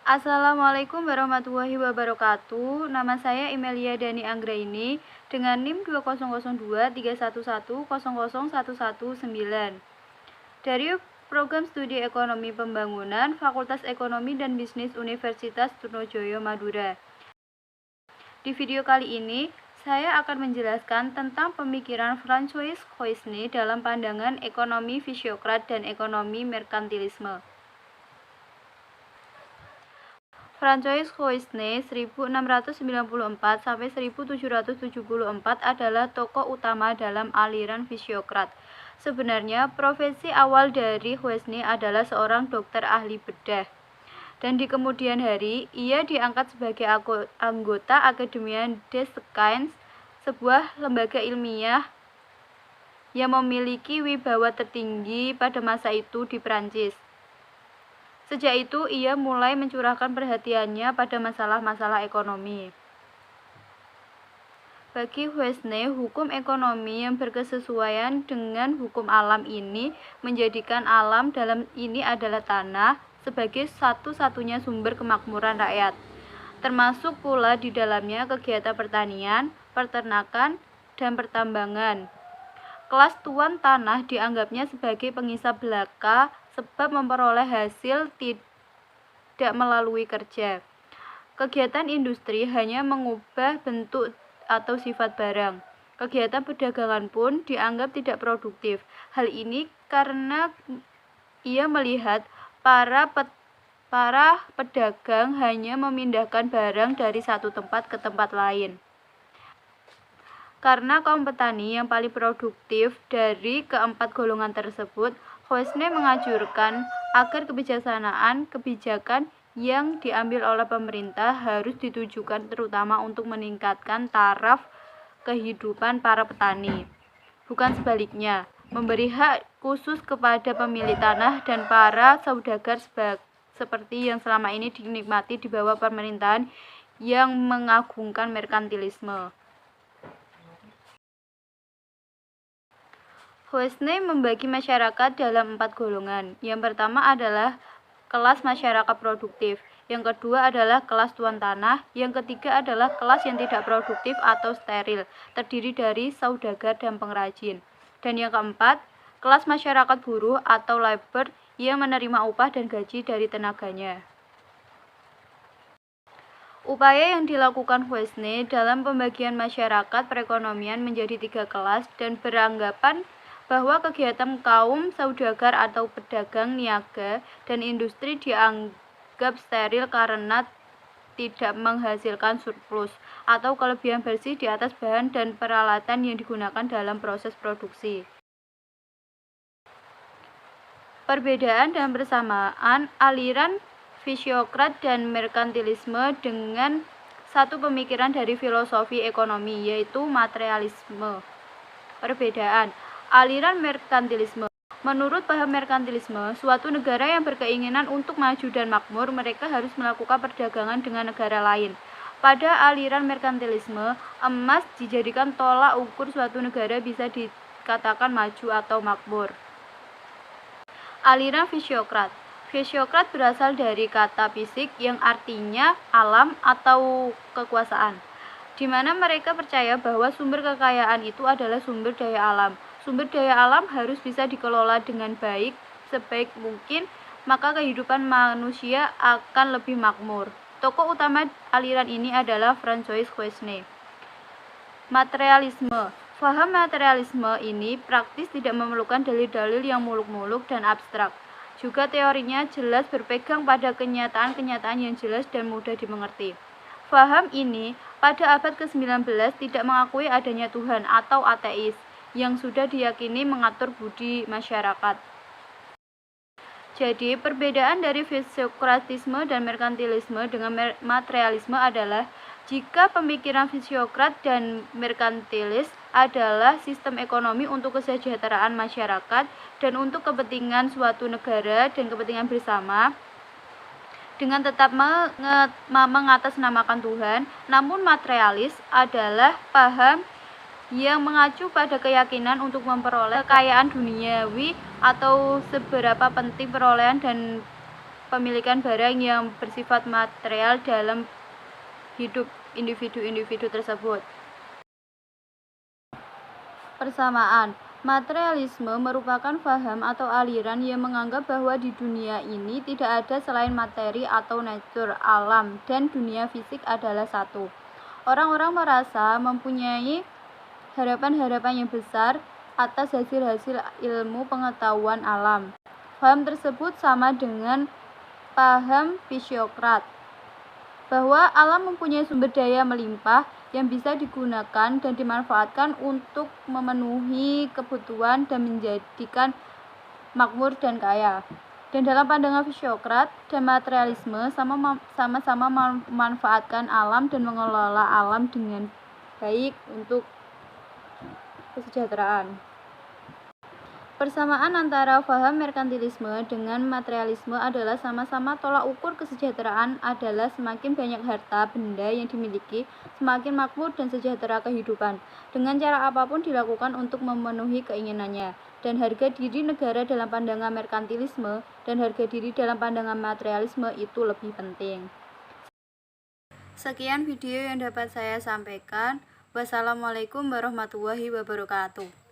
Assalamualaikum warahmatullahi wabarakatuh. Nama saya Imelia Dani Anggraini dengan NIM 20023111001119 dari Program Studi Ekonomi Pembangunan Fakultas Ekonomi dan Bisnis Universitas Trunojoyo Madura. Di video kali ini, saya akan menjelaskan tentang pemikiran Francois Coisne dalam pandangan ekonomi fisiokrat dan ekonomi merkantilisme. Francois Coisne 1694 sampai 1774 adalah tokoh utama dalam aliran fisiokrat. Sebenarnya, profesi awal dari Coisne adalah seorang dokter ahli bedah. Dan di kemudian hari, ia diangkat sebagai anggota Academia des Sciences, sebuah lembaga ilmiah yang memiliki wibawa tertinggi pada masa itu di Prancis. Sejak itu, ia mulai mencurahkan perhatiannya pada masalah-masalah ekonomi. Bagi Coisne, hukum ekonomi yang berkesesuaian dengan hukum alam ini menjadikan alam dalam ini adalah tanah sebagai satu-satunya sumber kemakmuran rakyat, termasuk pula di dalamnya kegiatan pertanian, peternakan, dan pertambangan. Kelas tuan tanah dianggapnya sebagai pengisap belaka sebab memperoleh hasil tidak melalui kerja. Kegiatan industri hanya mengubah bentuk atau sifat barang. Kegiatan perdagangan pun dianggap tidak produktif. Hal ini karena ia melihat para pedagang hanya memindahkan barang dari satu tempat ke tempat lain. Karena kaum petani yang paling produktif dari keempat golongan tersebut, Coisne menganjurkan agar kebijakan yang diambil oleh pemerintah harus ditujukan terutama untuk meningkatkan taraf kehidupan para petani, bukan sebaliknya, memberi hak khusus kepada pemilik tanah dan para saudagar seperti yang selama ini dinikmati di bawah pemerintahan yang mengagungkan merkantilisme. Coisne membagi masyarakat dalam 4 golongan. Yang pertama adalah kelas masyarakat produktif, yang kedua adalah kelas tuan tanah, yang ketiga adalah kelas yang tidak produktif atau steril, terdiri dari saudagar dan pengrajin, dan yang keempat, kelas masyarakat buruh atau labor yang menerima upah dan gaji dari tenaganya. Upaya yang dilakukan Coisne dalam pembagian masyarakat perekonomian menjadi 3 kelas dan beranggapan bahwa kegiatan kaum saudagar atau pedagang niaga dan industri dianggap steril karena tidak menghasilkan surplus atau kelebihan bersih di atas bahan dan peralatan yang digunakan dalam proses produksi. Perbedaan dan persamaan aliran fisiokrat dan merkantilisme dengan satu pemikiran dari filosofi ekonomi, yaitu materialisme. Perbedaan aliran merkantilisme. Menurut paham merkantilisme, suatu negara yang berkeinginan untuk maju dan makmur, mereka harus melakukan perdagangan dengan negara lain. Pada aliran merkantilisme, emas dijadikan tolak ukur suatu negara bisa dikatakan maju atau makmur. Aliran fisiokrat. Fisiokrat berasal dari kata fisik yang artinya alam atau kekuasaan, di mana mereka percaya bahwa sumber kekayaan itu adalah sumber daya alam. Sumber daya alam harus bisa dikelola dengan baik, sebaik mungkin, maka kehidupan manusia akan lebih makmur. Tokoh utama aliran ini adalah Francois Coisne. Materialisme. Faham materialisme ini praktis, tidak memerlukan dalil-dalil yang muluk-muluk dan abstrak. Juga teorinya jelas berpegang pada kenyataan-kenyataan yang jelas dan mudah dimengerti. Faham ini pada abad ke-19 tidak mengakui adanya Tuhan atau ateis, yang sudah diyakini mengatur budi masyarakat. Jadi, perbedaan dari fisiokratisme dan merkantilisme dengan materialisme adalah jika pemikiran fisiokrat dan merkantilis adalah sistem ekonomi untuk kesejahteraan masyarakat dan untuk kepentingan suatu negara dan kepentingan bersama, dengan tetap mengatasnamakan Tuhan, namun materialis adalah paham yang mengacu pada keyakinan untuk memperoleh kekayaan duniawi atau seberapa penting perolehan dan pemilikan barang yang bersifat material dalam hidup individu-individu tersebut. Persamaan. Materialisme merupakan paham atau aliran yang menganggap bahwa di dunia ini tidak ada selain materi atau nature, alam, dan dunia fisik adalah satu. Orang-orang merasa mempunyai harapan-harapan yang besar atas hasil-hasil ilmu pengetahuan alam. Paham tersebut sama dengan paham Fisiokrat, bahwa alam mempunyai sumber daya melimpah yang bisa digunakan dan dimanfaatkan untuk memenuhi kebutuhan dan menjadikan makmur dan kaya. Dan dalam pandangan Fisiokrat dan materialisme sama-sama memanfaatkan alam dan mengelola alam dengan baik untuk kesejahteraan. Persamaan antara paham merkantilisme dengan materialisme adalah sama-sama tolak ukur kesejahteraan adalah semakin banyak harta benda yang dimiliki, semakin makmur dan sejahtera kehidupan, dengan cara apapun dilakukan untuk memenuhi keinginannya. Dan harga diri negara dalam pandangan merkantilisme dan harga diri dalam pandangan materialisme itu lebih penting. Sekian video yang dapat saya sampaikan. Wassalamualaikum warahmatullahi wabarakatuh.